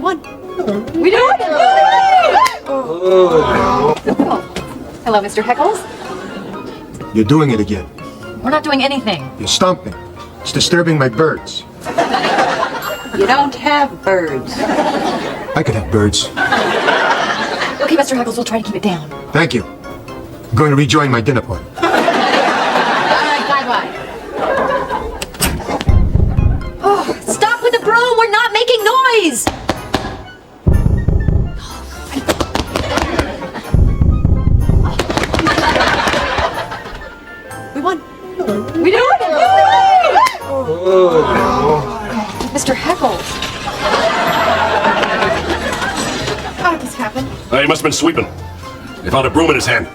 won. We did it! Hello, Mr. Heckles. You're doing it again. We're not doing anything. You're stomping. It's disturbing my birds. You don't have birds. I could have birds. Okay, Mr. Heckles, we'll try to keep it down. Thank you. I'm going to rejoin my dinner party. All right, bye-bye. Oh, stop with the broom! We're not making noise! We won. We did it! Mr. Heckles. How did this happen? He must have been sweeping. They found a broom in his hand.